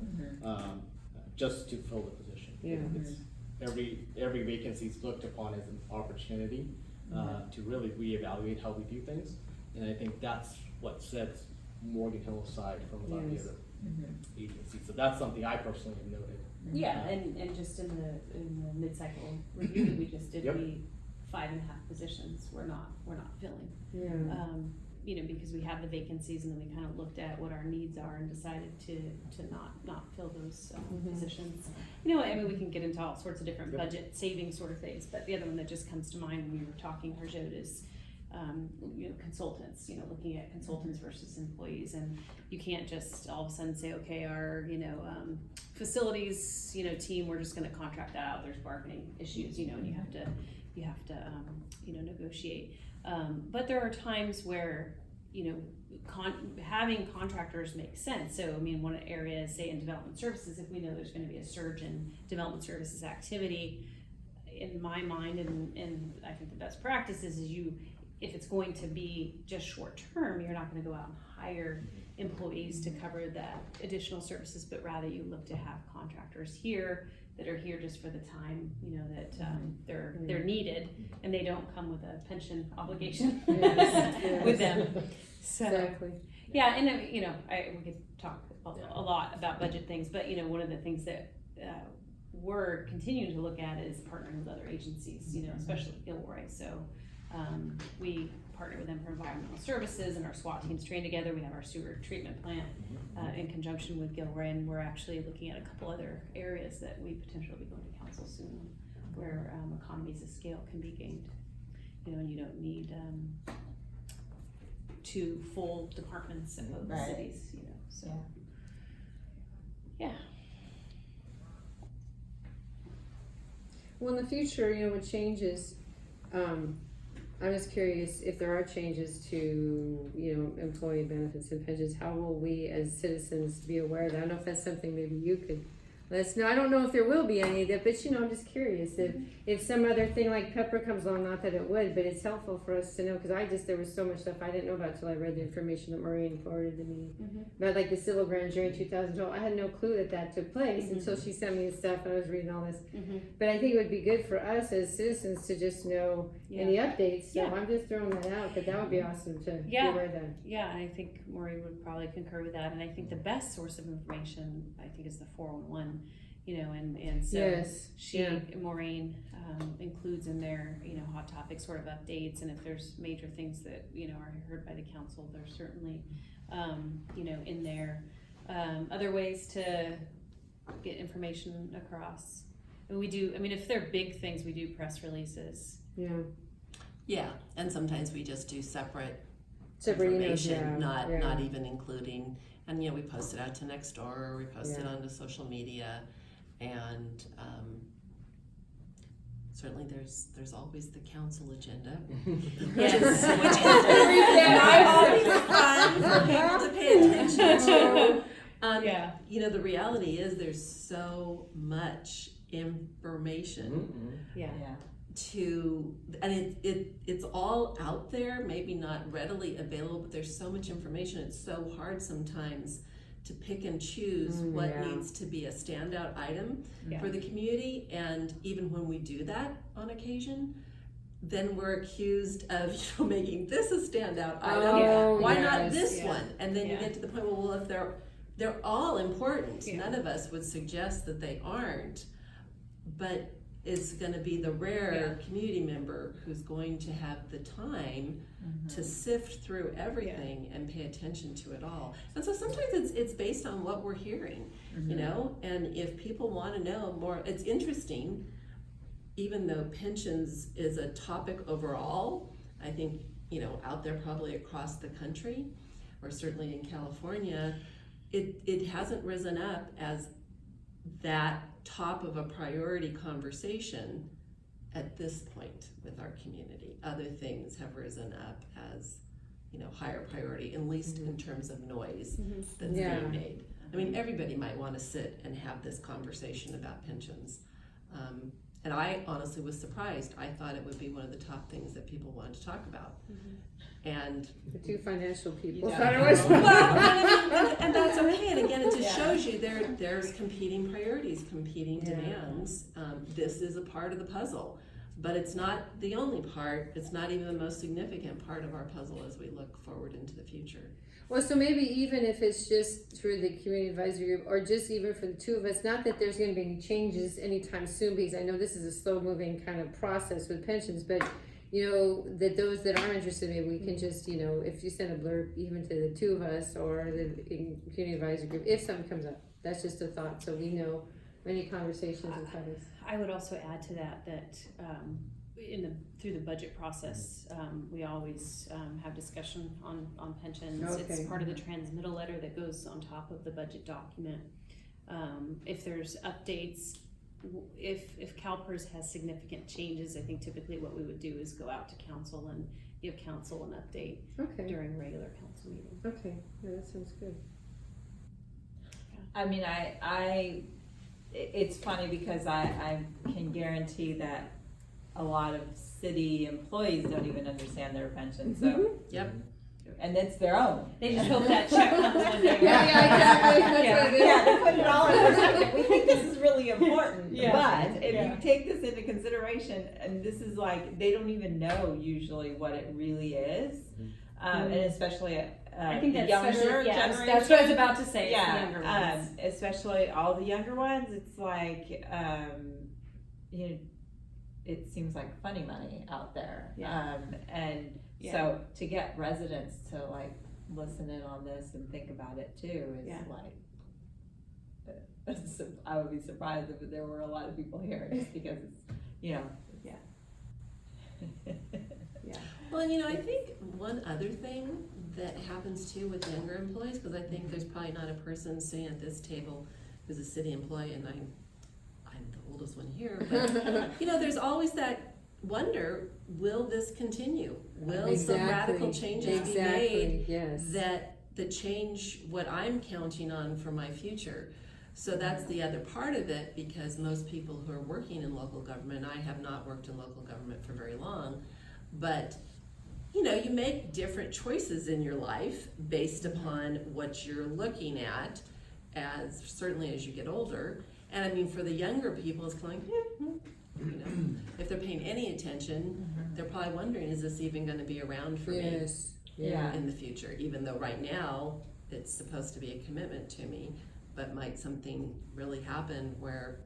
just to fill the position. Yeah. It's every vacancy is looked upon as an opportunity to really reevaluate how we do things, and I think that's what sets Morgan Hill aside from a lot of the other agencies. So that's something I personally have noted. Yeah, and just in the mid-cycle review that we just did, Yep. we 5.5 positions we're not filling. Yeah. You know, because we have the vacancies, and then we kind of looked at what our needs are and decided to not fill those positions. You know, I mean, we can get into all sorts of different budget saving sort of things, but the other one that just comes to mind when we were talking, Harjot, is you know, consultants, you know, looking at consultants versus employees, and you can't just all of a sudden say, okay, our, you know, facilities, you know, team, we're just gonna contract that out, there's bargaining issues, you know, and you have to, you know, negotiate. But there are times where, you know, having contractors makes sense. So, I mean, one area is, say, in development services, if we know there's gonna be a surge in development services activity, in my mind, and I think the best practice is if it's going to be just short term, you're not gonna go out and hire employees to cover that additional services, but rather you look to have contractors here that are here just for the time, you know, that they're needed, and they don't come with a pension obligation with them. So, Exactly. yeah, and you know, we could talk a lot about budget things, but you know, one of the things that we're continuing to look at is partnering with other agencies, you know, especially Gilroy. So we partner with them for environmental services, and our SWAT teams train together. We have our sewer treatment plant in conjunction with Gilroy, and we're actually looking at a couple other areas that we potentially will be going to council soon, where economies of scale can be gained. You know, and you don't need 2 full departments in both cities, you know, so. Yeah. Well, in the future, you know, with changes, I'm just curious if there are changes to, you know, employee benefits and pensions, how will we as citizens be aware of that? I don't know if that's something maybe you could let us know. I don't know if there will be any of that, but you know, I'm just curious if some other thing like Pepper comes along, not that it would, but it's helpful for us to know, because there was so much stuff I didn't know about till I read the information that Maureen forwarded to me about like the civil grand jury in 2012. I had no clue that took place until she sent me the stuff and I was reading all this. But I think it would be good for us as citizens to just know any updates. So I'm just throwing that out, but that would be awesome to be aware of that. Yeah, and I think Maureen would probably concur with that. And I think the best source of information, I think, is the 411. you know, and so Yes, she, yeah. Maureen, includes in there, you know, hot topic sort of updates, and if there's major things that, you know, are heard by the council, they're certainly, you know, in there. Other ways to get information across. And we do, I mean, if they're big things, we do press releases. Yeah. Yeah, and sometimes we just do separate Separate emails, information, yeah, not even including, and you know, we post it out to Nextdoor, or we post it Yeah. onto social media, and certainly there's always the council agenda. Yes. Which is not always fun for people to pay attention to. Yeah. You know, the reality is there's so much information Yeah. Yeah. and it's all out there, maybe not readily available, but there's so much information. It's so hard sometimes to pick and choose what yeah. needs to be a standout item Yeah. for the community. And even when we do that on occasion, then we're accused of, you know, making this a standout item. Oh, Why not yes. this Yeah. one? And then you Yeah. get to the point, well, if they're all important. Yeah. None of us would suggest that they aren't, but it's gonna be the rare community member who's going to have the time to sift through everything and pay attention to it all. And so sometimes it's based on what we're hearing, you know, and if people wanna know more, it's interesting, even though pensions is a topic overall, I think, you know, out there probably across the country, or certainly in California, it hasn't risen up as that top of a priority conversation at this point with our community. Other things have risen up as, you know, higher priority, at least in terms of noise that's Yeah. being made. I mean, everybody might want to sit and have this conversation about pensions. And I honestly was surprised. I thought it would be one of the top things that people wanted to talk about. And The two financial people. Yeah. thought it was- well, I mean, and that's okay. And again, it just Yeah. shows you there's competing priorities, competing Yeah. demands. This is a part of the puzzle, but it's not the only part. It's not even the most significant part of our puzzle as we look forward into the future. Well, so maybe even if it's just through the community advisory group, or just even for the two of us, not that there's gonna be any changes anytime soon, because I know this is a slow moving kind of process with pensions, but you know, that those that are interested, maybe we can just, you know, if you send a blurb even to the two of us or the community advisory group, if something comes up, that's just a thought, so we know any conversations and topics. I would also add to that through the budget process, we always have discussion on pensions. Okay. It's part of the transmittal letter that goes on top of the budget document. If there's updates, if CalPERS has significant changes, I think typically what we would do is go out to council and give council an update Okay, during regular council meeting. okay, yeah, that sounds good. I mean, it's funny because I can guarantee that a lot of city employees don't even understand their pension, so. Yep. And it's their own. They just hope that check comes one day. Yeah, exactly, that's Yeah. what it is. Yeah, they put it all in perspective. We think this is really important, Yeah. but if you take this into consideration, and this is like, they don't even know usually what it really is. And especially, I think the that's younger especially, yeah, generation. that's what I was about to say, it's the Yeah, younger ones. especially all the younger ones, it's like, you know, it seems like funny money out there. Yeah. And Yeah. so to get residents to like listen in on this and think about it too is Yeah. like, I would be surprised if there were a lot of people here just because it's, you know. Yeah. Well, and you know, I think one other thing that happens too with younger employees, because I think there's probably not a person sitting at this table who's a city employee, and I'm the oldest one here, but you know, there's always that wonder, will this continue? Will some radical changes be made Yes. that change what I'm counting on for my future? So that's the other part of it, because most people who are working in local government, I have not worked in local government for very long, but you know, you make different choices in your life based upon what you're looking at, as certainly as you get older. And I mean, for the younger people, it's kind of like, you know, if they're paying any attention, they're probably wondering, is this even going to be around for me Yes, yeah. in the future? Even though right now it's supposed to be a commitment to me, but might something really happen where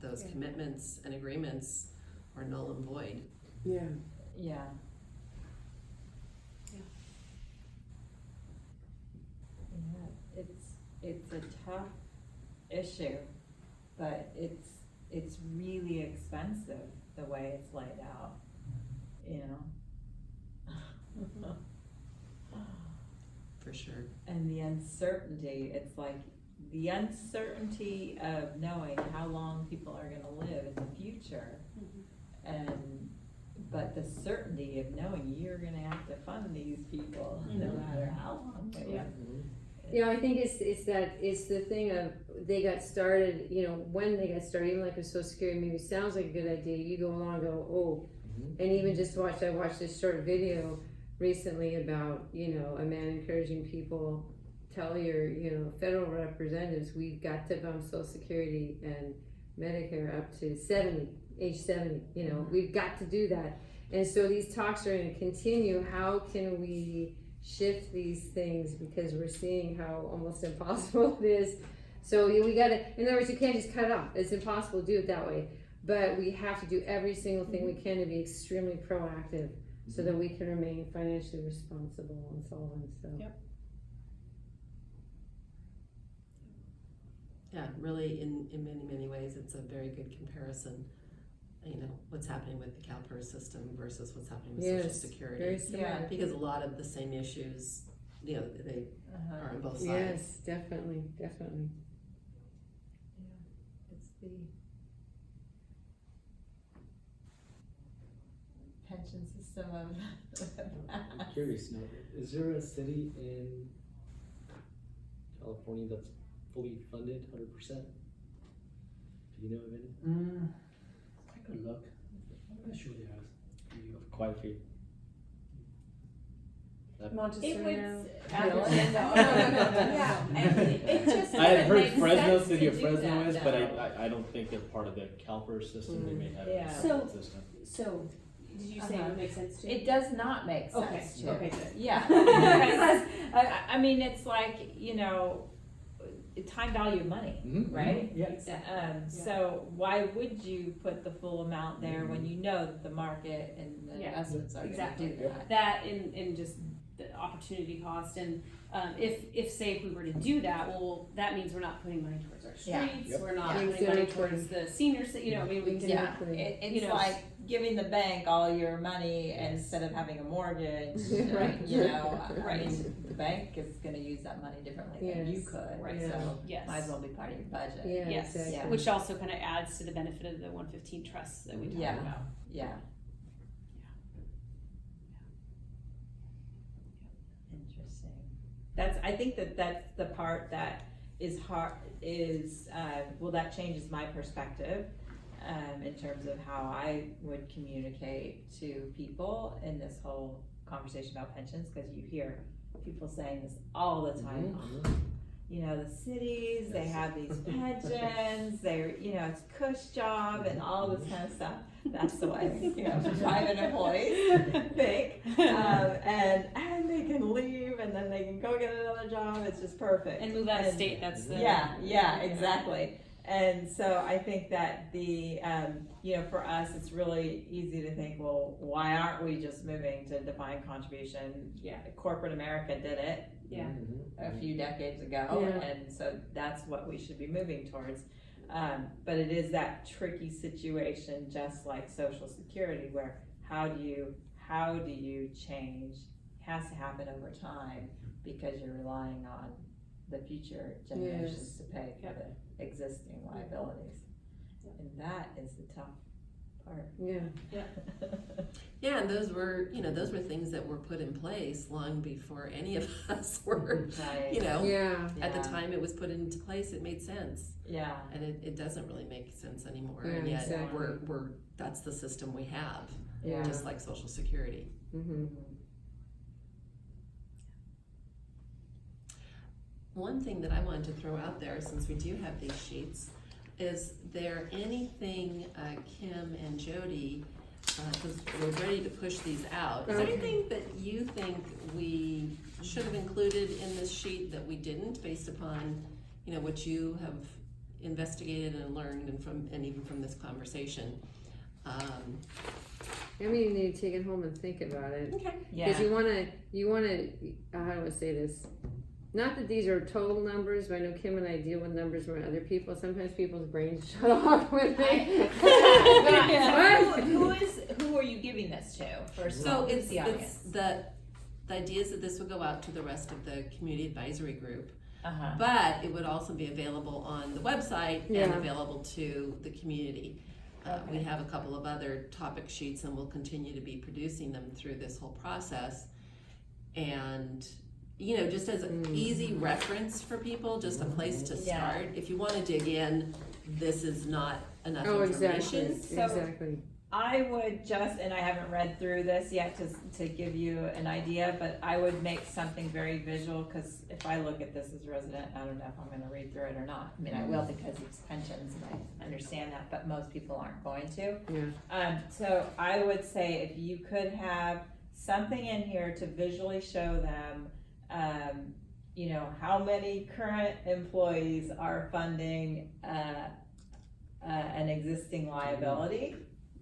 those Yeah. commitments and agreements are null and void? Yeah. Yeah. Yeah. Yeah, it's a tough issue, but it's really expensive the way it's laid out, you know? For sure. And the uncertainty, it's like the uncertainty of knowing how long people are gonna live in the future. But the certainty of knowing you're gonna have to fund these people, no matter how long they Yeah. live. You know, I think it's the thing of, they got started, you know, when they got started, even like with Social Security, maybe sounds like a good idea, you go along and go, oh. And even I watched this short video recently about, you know, a man encouraging people, tell your, you know, federal representatives, we've got to bump Social Security and Medicare up to age 70, you know, we've got to do that. And so these talks are gonna continue, how can we shift these things, because we're seeing how almost impossible it is. So we gotta, in other words, you can't just cut it off, it's impossible to do it that way. But we have to do every single thing we can to be extremely proactive, so that we can remain financially responsible and solvent, so. Yep. Yeah, really, in many, many ways, it's a very good comparison. You know, what's happening with the CalPERS system versus what's happening with Social Yes, Security. very similar. Because a lot of the same issues, you know, they are on both sides. Yes, definitely. It's the pension system of. I'm curious, now, is there a city in California that's fully funded 100%? Do you know of any? I could look. I'm sure there are. Quite a few. Montessori. Really? Yeah. And it just I had doesn't heard make Fresno, sense City to of do Fresno that, is, but though. I don't think they're part of the CalPERS system, they may have Yeah. a separate system. So, did you say it would make sense to you? It does not make Okay, sense to. okay, good. Yeah, because, I mean, it's like, you know, time value of money, Mhm. right? Yeah. So why would you put the full amount there when you know that the market and the Yeah, investments are gonna exactly. do that? That in just the opportunity cost, and if say if we were to do that, well, that means we're not putting money towards our Yeah. streets, Yep. we're not Yeah. putting money Exactly. towards the seniors, you know, I mean, we can. Yeah, Exactly. it's You know, like giving the bank all your money instead of having a mortgage, Right. you know, I Right. mean, the bank is gonna use that money differently than you Yes. could, Right. so Yes. might as well be part of your budget. Yeah, Yes, exactly. which also kind of adds to the benefit of the 115 trusts that we talked Yeah. about. Yeah. Interesting. I think that's the part that is hard, well, that changes my perspective, in terms of how I would communicate to people in this whole conversation about pensions, cause you hear people saying this all the time. You know, the cities, they have these pensions, they're, you know, it's cush job and all this kind of stuff. That's the way, you know, private employees think. And they can leave and then they can go get another job, it's just perfect. And move out of state, that's the. Yeah, exactly. And so I think that the, you know, for us, it's really easy to think, well, why aren't we just moving to defined contribution? Yeah. Corporate America did it Yeah. a few decades ago, Yeah. and so that's what we should be moving towards. But it is that tricky situation, just like Social Security, where how do you change? It has to happen over time because you're relying on the future generations to pay for the existing liabilities, and that is the tough part. Yeah. Yeah, and those were things that were put in place long before any of us were, Right. you know. Yeah. At the Yeah. time it was put into place, it made sense. Yeah. And it doesn't really make sense anymore. Yeah, And yet exactly. we're that's the system we have, Yeah. just like Social Security. Mm-hmm. One thing that I wanted to throw out there, since we do have these sheets, is there anything, Kim and Jody, because we're ready to push these out, is there Okay. anything that you think we should have included in this sheet that we didn't, based upon, you know, what you have investigated and learned and even from this conversation. I mean, you need to take it home and think about it. Okay. Because you wanna, how do I say this? Not that these are total numbers, but I know Kim and I deal with numbers from other people. Sometimes people's brains shut off when they. Who are you giving this to? First of So all, who's it's the audience? the idea is that this would go out to the rest of the community advisory group, Uh-huh. but it would also be available on the website and Yeah. available to the community. We Okay. have a couple of other topic sheets and we'll continue to be producing them through this whole process. And, you know, just as an easy reference for people, just a place to Yeah. start. If you wanna dig in, this is not enough Oh, exactly, information. So- exactly. I would just, and I haven't read through this yet to give you an idea, but I would make something very visual, cause if I look at this as a resident, I don't know if I'm gonna read through it or not. I mean, I will because it's pensions and I understand that, but most people aren't going to. Yeah. So I would say if you could have something in here to visually show them, you know, how many current employees are funding, an existing liability,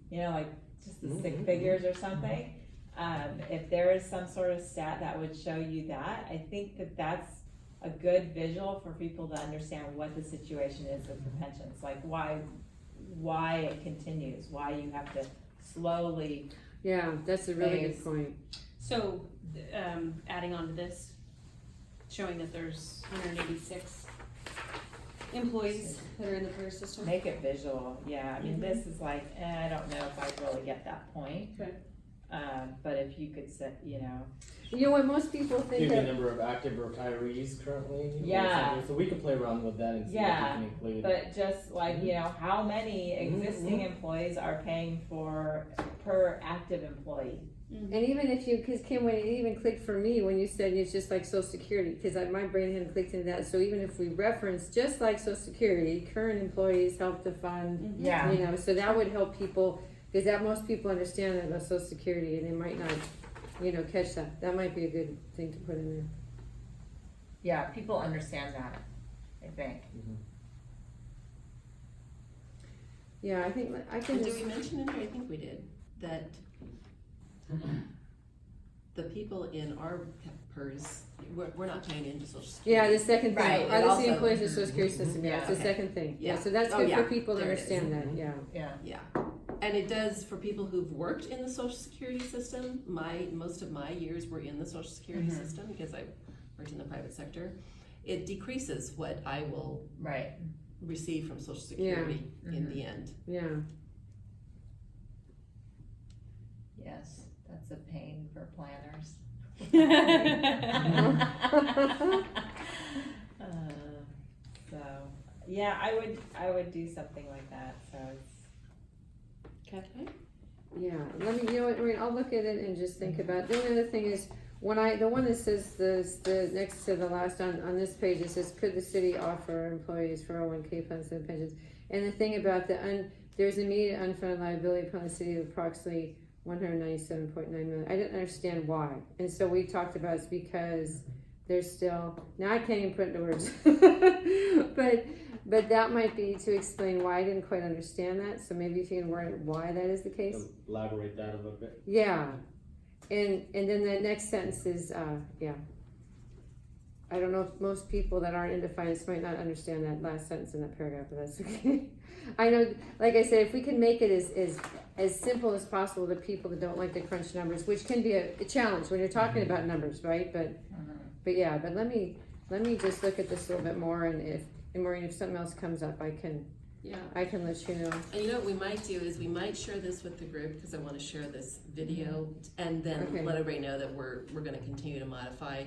you know, like just the stick figures or something. If there is some sort of stat that would show you that, I think that that's a good visual for people to understand what the situation is with the pensions, like why it continues, why you have to slowly. Yeah, that's a really good Phase. point. So, adding on to this, showing that there's 186 employees that are in the PERS system. Make it visual, yeah, I mean, this is like, I don't know if I really get that point. Okay. But if you could set, you know, You know what most people think Maybe the of, number of active retirees currently. or Yeah. something. So we can play around with that and see Yeah, what we can include. but just like, you know, how many existing employees are paying for per active employee? and even if you, cause Kim, when it even clicked for me, when you said it's just like social security, cause my brain hadn't clicked into that, so even if we reference, just like social security, current employees help to fund, Yeah. you know, so that would help people, cause that most people understand that about social security, and they might not, you know, catch that might be a good thing to put in there. Yeah, people understand that, I think. Yeah, I think, I can And just, did we mention in here, I think we did, that the people in our PERS, we're not paying into social security. yeah, the second thing, Right, are it the also- employees of social security system, yeah, it's the okay. second thing, yeah, Yeah. so that's Oh, good yeah, for people to there it is. understand that, yeah. Yeah. Yeah, and it does for people who've worked in the social security system. Most of my years were in the social security system because I worked in the private sector. It decreases what I will Right. receive from social security in the end. Yeah, Yes, that's a pain for planners. So, yeah, I would do something like that, so it's. Okay. yeah, let me, you know what, Maureen, I'll look at it and just think about, it. The only other thing is, the one that says the next to the last on this page, it says, could the city offer employees 401k plans and pensions? And the thing about there's immediate unfunded liability upon the city of approximately 197.9 million. I didn't understand why, and so we talked about it's because there's still, now I can't even put it into words, but that might be to explain why I didn't quite understand that. So maybe if you can word why that is the case. Elaborate that a little bit. Yeah, and then the next sentence is, yeah. I don't know if most people that aren't into finance might not understand that last sentence in that paragraph, but that's okay. I know, like I said, if we can make it as simple as possible to people that don't like to crunch numbers, which can be a challenge when you're talking about numbers, right? But yeah, but let me just look at this a little bit more, and Maureen, if something else comes up, I can let you know. And you know what we might do is we might share this with the group because I want to share this video and then Okay. let everybody know that we're going to continue to modify.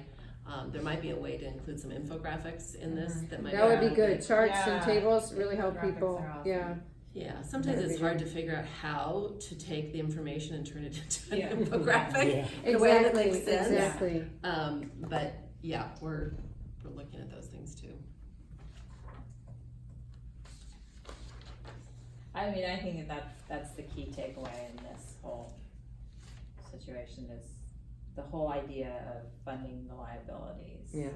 There might be a way to include some infographics in this that might. That would be good. Charts and Yeah. tables really help Graphics people. are awesome. Yeah. Yeah, sometimes That'd it's be hard good. to figure out how to take the information and turn it into Yeah. an infographic Yeah. in a way that Exactly. makes sense. Exactly. But yeah, we're looking at those things too. I mean, I think that's the key takeaway in this whole situation is the whole idea of funding the liabilities. Yeah.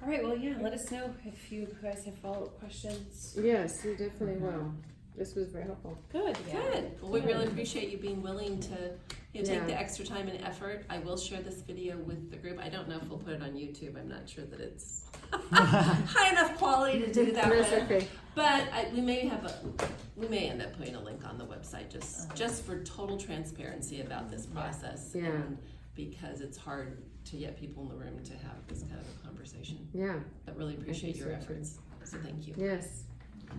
All right, well, yeah, let us know if you guys have follow-up questions. Yes, you definitely will. This was very helpful. Good, Good. Well, we really appreciate you being willing to take Yeah. the extra time and effort. I will share this video with the group. I don't know if we'll put it on YouTube. I'm not sure that it's high enough quality to do that That's with. okay. But we may end up putting a link on the website just for total transparency about this process. Yeah. And because it's hard to get people in the room to have this kind of a conversation. Yeah, But really appreciate your so too. efforts. So thank you. yes.